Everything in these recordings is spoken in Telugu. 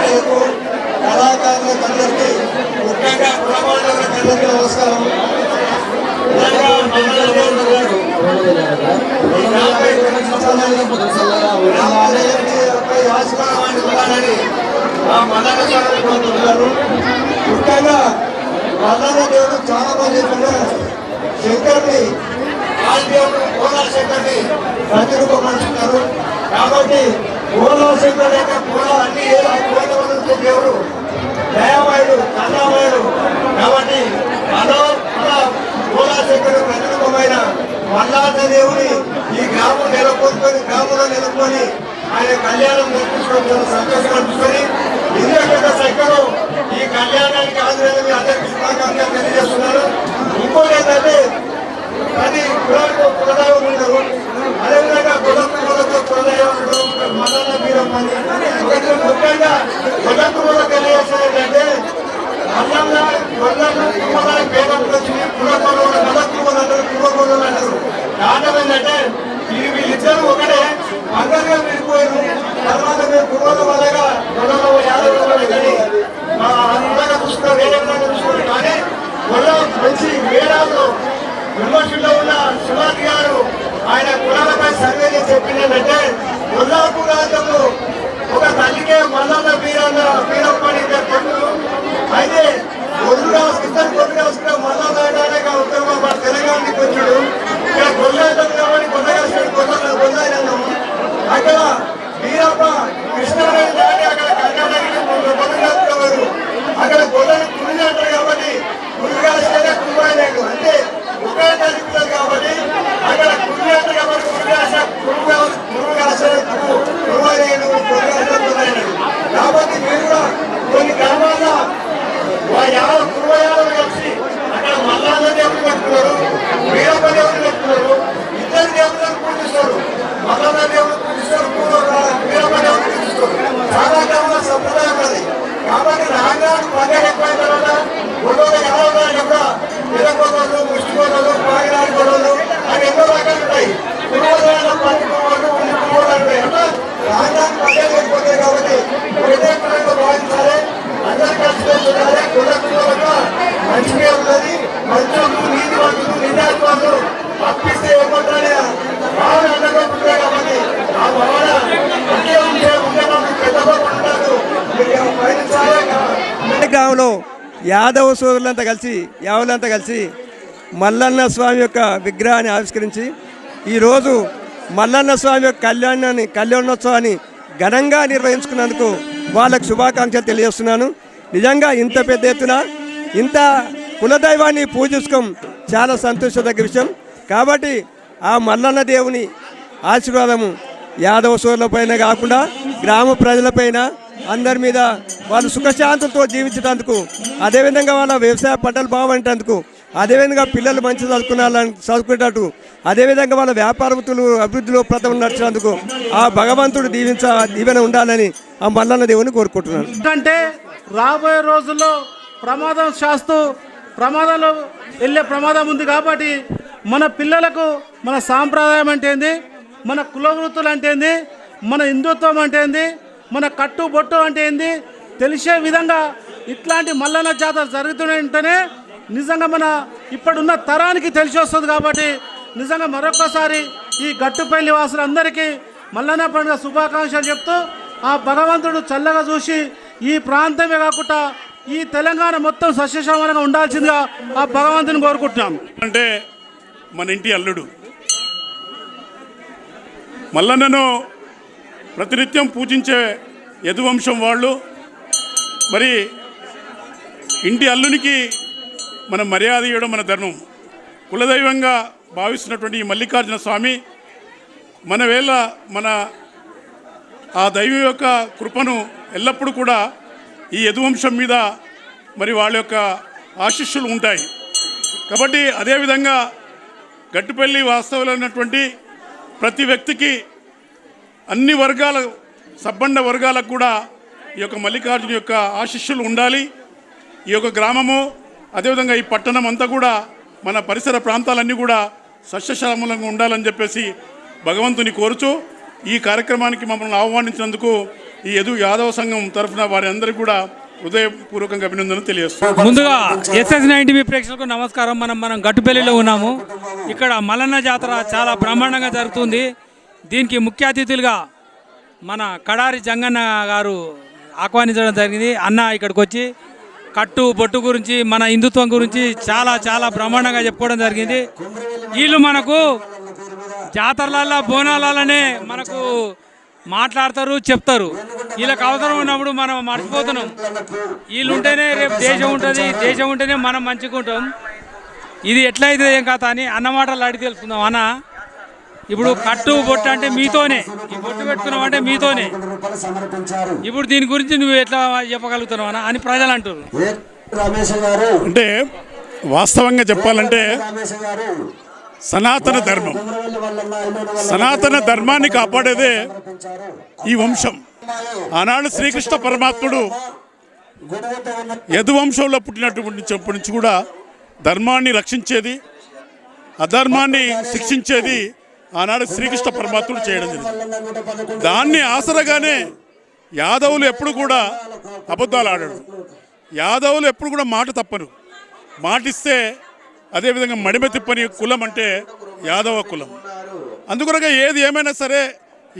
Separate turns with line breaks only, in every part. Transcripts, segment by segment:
ప్రేక్షకులకు కళాకారులకు అందరికీ ముఖ్యంగా కులమాండవులకు నమస్కారం. ఆశీర్వాదం ఉండాలని ఆ మల్లన్న స్వామిని కోరుకుంటున్నారు. ముఖ్యంగా మల్లన్న దేవుడు చాలా మంది శంకర్ని ఆదిదేవుడు కోలా శంకర్ని ప్రతిరూపమనుకుంటారు. కాబట్టి కోలా శంకర్ యొక్క కోల అన్ని కోలవలసిన దేవుడు దయామయుడు కన్నామయుడు. కాబట్టి కోలా శంకర్ ప్రతిరూపమైన మల్లన్న దేవుని ఈ గ్రామంలో నెలకొని ఆయన కళ్యాణం నిర్మించడం చాలా సంతోషం అనిపిస్తుంది. ఇదే పెద్ద శంకరు ఈ కళ్యాణానికి ఆంధ్రదేవి అందరికీ శుభాకాంక్షలు తెలియజేస్తున్నారు. ఇంకోటి ఏంటంటే ప్రతి కులాలకు కులదైవం ఉంటారు. అదేవిధంగా కులదైవం మల్లన్న వీరమ్మ ముఖ్యంగా కులకు తెలియజేస్తుంది ఏంటంటే మల్లన్న కుమ్మల పేదలకు వచ్చి కులకొలు అంటారు, కులకొలు అంటారు. కారణం ఏంటంటే వీళ్ళిద్దరూ ఒకటే అందరిగా విడిపోయారు. తర్వాత మేము కుర్రోల వల్లగా గొడవలో యాదవ కానీ అందరూ చూసుకున్నారు, వేరే విధంగా చూసుకున్నారు. కానీ గొడవ మంచి వేడాల్లో విమర్శల్లో ఉన్న సుభాష్ గారు ఆయన కులాలపై సర్వే చేసి చెప్పింది ఏంటంటే కొల్లాపూర్ రాజ్యంలో ఒక తల్లికే మల్లన్న వీరప్పని కొడుకు అయితే కొడుకు రాసుకుంటే మల్లన్న ఉత్తమ తెలంగాణకి వచ్చాడు. ఇక్కడ కొల్లాటం కాబట్టి కొల్లాయినాము. అక్కడ వీరప్ప కృష్ణానది దాటి అక్కడ కర్ణాటకవారు అక్కడ గొల్లని కురుగు అంటారు. కాబట్టి కురుగు రాస్తే కురువాయినాడు అంటే ఒకే తల్లి కాబట్టి అక్కడ కురుగు అంటారు. కాబట్టి కురుగు రాస్తే కురువాయినాడు, కురువాయినాడు. కాబట్టి మీరు కూడా కొన్ని గ్రామాల్లో కురువాయాలను కలిసి అక్కడ మల్లన్న దేవుడు పెట్టుకున్నారు, వీరప్ప దేవుడు పెట్టుకున్నారు. ఇద్దరు దేవుళ్ళని పూజిస్తారు. మల్లన్న దేవుడు పూజిస్తారు, వీరప్ప దేవుడు పూజిస్తారు. చాలా గ్రామాల సంప్రదాయం అది. కాబట్టి రాగాడు పదేళ్ళు ఎక్కువైన తర్వాత గొడవలు ఎలా ఉన్నాయి కూడా ఎర్రగొడవలు, ముష్టి గొడవలు, పాగినాడి గొడవలు అవి ఎన్నో రకాలు ఉంటాయి. కుటుంబాలు పండుకోవాలి, ఉండిపోవాలి ఉంటాయి. అట్లా రాగానికి పదేళ్ళు ఎక్కువతాయి. కాబట్టి హృదయపరంగా భావించాలి, అందరూ కలిసి చూడాలి. కుటుంబంలో మంచిగా ఉన్నది. మంచులు, నీతి వంతులు, నిజాలు అప్పిస్తే ఏమంటానే భావన అండగా ఉంటాయి. కాబట్టి ఆ భావన
గ్రామంలో యాదవ సోదరులంతా కలిసి యావులంతా కలిసి మల్లన్న స్వామి యొక్క విగ్రహాన్ని ఆవిష్కరించి ఈరోజు మల్లన్న స్వామి యొక్క కళ్యాణోత్సవాన్ని ఘనంగా నిర్వహించుకున్నందుకు వాళ్ళకు శుభాకాంక్షలు తెలియజేస్తున్నాను. నిజంగా ఇంత పెద్ద ఎత్తున ఇంత కులదైవాన్ని పూజించడం చాలా సంతోషదగ్గ విషయం. కాబట్టి ఆ మల్లన్న దేవుని ఆశీర్వాదము యాదవ సోదరులపైన కాకుండా గ్రామ ప్రజలపైన అందరి మీద వాళ్ళు సుఖశాంతులతో జీవించేందుకు, అదేవిధంగా వాళ్ళ వ్యవసాయ పంటలు బాగుంటేందుకు, అదేవిధంగా పిల్లలు మంచి చదువుకునేటట్టు, అదేవిధంగా వాళ్ళ వ్యాపార వృత్తులు అభివృద్ధిలో ప్రథమ నడిచినందుకు ఆ భగవంతుడు దీవెన ఉండాలని ఆ మల్లన్న దేవుని కోరుకుంటున్నాను.
అంటే రాబోయే రోజుల్లో ప్రమాదంలో వెళ్ళే ప్రమాదం ఉంది. కాబట్టి మన పిల్లలకు మన సాంప్రదాయం అంటే ఏంది, మన కుల వృత్తులు అంటే ఏంది, మన హిందుత్వం అంటే ఏంది, మన కట్టుబొట్టు అంటే ఏంది తెలిసే విధంగా ఇట్లాంటి మల్లన్న జాతర జరుగుతుంటేనే నిజంగా మన ఇప్పుడున్న తరానికి తెలిసి వస్తుంది. కాబట్టి నిజంగా మరొకసారి ఈ గట్టుపల్లి వాసులందరికీ మల్లన్న పండుగ శుభాకాంక్షలు చెప్తూ ఆ భగవంతుడు చల్లగా చూసి ఈ ప్రాంతమే కాకుండా ఈ తెలంగాణ మొత్తం సస్యశ్యామలంగా ఉండాల్సిందిగా ఆ భగవంతుని కోరుకుంటున్నాం.
అంటే మన ఇంటి అల్లుడు మల్లన్నను ప్రతినిత్యం పూజించే యదువంశం వాళ్ళు. మరి ఇంటి అల్లునికి మన మర్యాద ఇవ్వడం మన ధర్మం. కులదైవంగా భావిస్తున్నటువంటి ఈ మల్లికార్జున స్వామి మన ఆ దైవం యొక్క కృపను ఎల్లప్పుడూ కూడా ఈ యదువంశం మీద మరి వాళ్ళ యొక్క ఆశీస్సులు ఉంటాయి. కాబట్టి అదేవిధంగా గట్టుపల్లి వాస్తవులైనటువంటి ప్రతి వ్యక్తికి అన్ని వర్గాల సబ్బండ వర్గాలకు కూడా ఈ యొక్క మల్లికార్జున యొక్క ఆశీస్సులు ఉండాలి. ఈ యొక్క గ్రామము అదేవిధంగా ఈ పట్టణం అంతా కూడా మన పరిసర ప్రాంతాలన్నీ కూడా సస్యశ్యామలంగా ఉండాలని చెప్పేసి భగవంతుని కోరుచు ఈ కార్యక్రమానికి మమ్మల్ని ఆహ్వానించినందుకు ఈ యాదవ సంఘం తరఫున వారి అందరికీ కూడా హృదయపూర్వకంగా అభినందనలు తెలియజేస్తున్నాను.
ముందుగా SS90 ప్రేక్షకులకు నమస్కారం. మనం గట్టుపల్లిలో ఉన్నాము. ఇక్కడ మల్లన్న జాతర చాలా బ్రహ్మాండంగా జరుగుతుంది. దీనికి ముఖ్య అతిథులుగా మన కడారి జంగన్న గారు ఆహ్వానించడం జరిగింది. అన్న ఇక్కడికి వచ్చి కట్టు బొట్టు గురించి మన హిందుత్వం గురించి చాలా చాలా బ్రహ్మాండంగా చెప్పుకోవడం జరిగింది. వీళ్ళు మనకు జాతరలల్లో బోనాలనే మనకు మాట్లాడతారు, చెప్తారు. వీళ్ళకి అవసరం ఉన్నప్పుడు మనం మర్చిపోతున్నాం. వీళ్ళు ఉంటేనే రేపు దేశం ఉంటుంది, దేశం ఉంటేనే మనం మంచిగా ఉంటాం. ఇది ఎట్లయితే ఏం కథ అని అన్నమాటలు అడిగి తెలుసుకుందాం. అన్న, ఇప్పుడు కట్టు బొట్టు అంటే మీతోనే, ఈ బొట్టు పెట్టుకున్నావు అంటే మీతోనే. ఇప్పుడు దీని గురించి నువ్వు ఎట్లా చెప్పగలుగుతున్నావు అన్న అని ప్రజలు అంటారు.
అంటే వాస్తవంగా చెప్పాలంటే సనాతన ధర్మం, సనాతన ధర్మాన్ని కాపాడేదే ఈ వంశం. ఆనాడు శ్రీకృష్ణ పరమాత్ముడు యదువంశంలో పుట్టినప్పటి నుంచి కూడా ధర్మాన్ని రక్షించేది, అధర్మాన్ని శిక్షించేది ఆనాడు శ్రీకృష్ణ పరమాత్ముడు చేయడం జరిగింది. దాన్ని ఆసరగానే యాదవులు ఎప్పుడు కూడా అబద్ధాలు ఆడాడు. యాదవులు ఎప్పుడు కూడా మాట తప్పరు. మాటిస్తే అదేవిధంగా మడిమ తిప్పని కులం అంటే యాదవ కులం. అందుకొరగా ఏది ఏమైనా సరే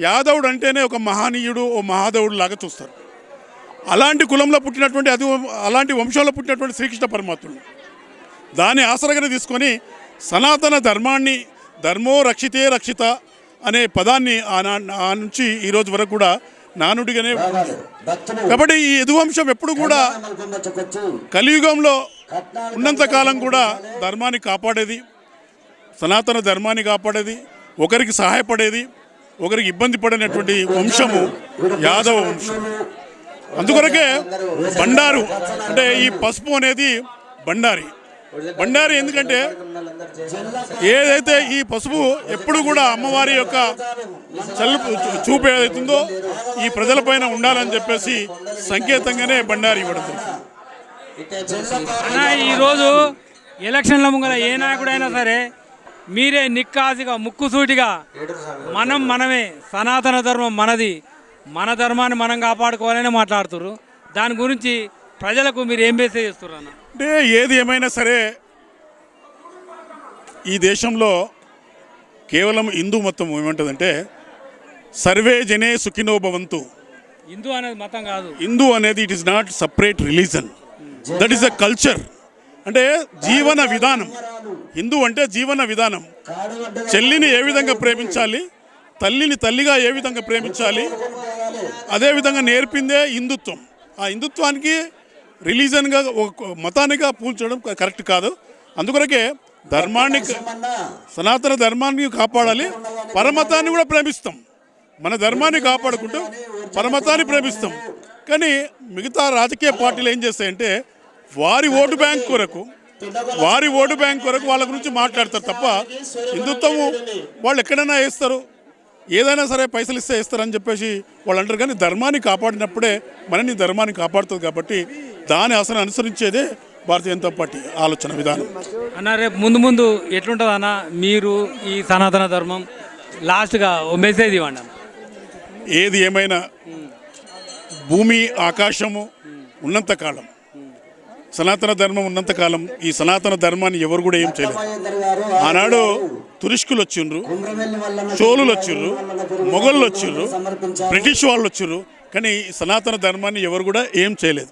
యాదవుడు అంటేనే ఒక మహనీయుడు, ఓ మహాదేవుడు లాగా చూస్తారు. అలాంటి కులంలో పుట్టినటువంటి అలాంటి వంశంలో పుట్టినటువంటి శ్రీకృష్ణ పరమాత్ముడు దాన్ని ఆసరగానే తీసుకొని సనాతన ధర్మాన్ని, ధర్మో రక్షితే రక్షిత అనే పదాన్ని ఆ నుంచి ఈరోజు వరకు కూడా నానుడిగానే. కాబట్టి ఈ యదువంశం ఎప్పుడు కూడా కలియుగంలో ఉన్నంతకాలం కూడా ధర్మాన్ని కాపాడేది, సనాతన ధర్మాన్ని కాపాడేది, ఒకరికి సహాయపడేది, ఒకరికి ఇబ్బంది పడినటువంటి వంశము యాదవ వంశం. అందుకొరకే బండారు అంటే ఈ పసుపు అనేది బండారి. బండారి ఎందుకంటే ఏదైతే ఈ పసుపు ఎప్పుడు కూడా అమ్మవారి యొక్క చూపు ఏదైతుందో ఈ ప్రజలపైన ఉండాలని చెప్పేసి సంకేతంగానే బండారి ఇవ్వడం.
అన్న, ఈరోజు ఎలక్షన్ల ముంగల ఏ నాయకుడైనా సరే మీరే నిక్కాసిగా ముక్కుసూటిగా మనమే సనాతన ధర్మం మనది, మన ధర్మాన్ని మనం కాపాడుకోవాలని మాట్లాడుతున్నారు. దాని గురించి ప్రజలకు మీరు ఏం మెసేజ్ చేస్తున్నారు అన్న?
అంటే ఏది ఏమైనా సరే ఈ దేశంలో కేవలం హిందూ మతం ఏమంటుందంటే సర్వే జనే సుఖినో భవంతు.
హిందూ అనేది మతం కాదు.
హిందూ అనేది it is not separate religion, that is a culture. అంటే జీవన విధానం. హిందూ అంటే జీవన విధానం. చెల్లిని ఏ విధంగా ప్రేమించాలి, తల్లిని తల్లిగా ఏ విధంగా ప్రేమించాలి, అదేవిధంగా నేర్పిందే హిందుత్వం. ఆ హిందుత్వానికి రిలీజన్గా ఒక మతానిగా పూల్చడం కరెక్ట్ కాదు. అందుకొరకే ధర్మాన్ని, సనాతన ధర్మాన్ని కాపాడాలి, పరమతాన్ని కూడా ప్రేమిస్తాం. మన ధర్మాన్ని కాపాడుకుంటూ పరమతాన్ని ప్రేమిస్తాం. కానీ మిగతా రాజకీయ పార్టీలు ఏం చేస్తాయంటే వారి ఓటు బ్యాంక్ కొరకు వాళ్ళ గురించి మాట్లాడతారు తప్ప హిందుత్వము వాళ్ళు ఎక్కడైనా వేస్తారు, ఏదైనా సరే పైసలు ఇస్తే వేస్తారని చెప్పేసి వాళ్ళు అంటారు. కానీ ధర్మాన్ని కాపాడినప్పుడే మనని ధర్మాన్ని కాపాడుతుంది. కాబట్టి దాని అసలు అనుసరించేదే భారతీయ జనతా పార్టీ ఆలోచన విధానం.
అన్న, రేపు ముందు ఎట్లుంటుంది అన్న మీరు ఈ సనాతన ధర్మం లాస్ట్గా ఓ మెసేజ్ ఇవ్వండి అన్న.
ఏది ఏమైనా భూమి ఆకాశము ఉన్నంతకాలం, సనాతన ధర్మం ఉన్నంతకాలం ఈ సనాతన ధర్మాన్ని ఎవరు కూడా ఏం చేయలేదు. ఆనాడు తురుష్కులు వచ్చిండ్రు, చోళులు వచ్చిర్రు, మొఘళ్ళు వచ్చిర్రు, బ్రిటిష్ వాళ్ళు వచ్చిర్రు, కానీ సనాతన ధర్మాన్ని ఎవరు కూడా ఏం చేయలేదు.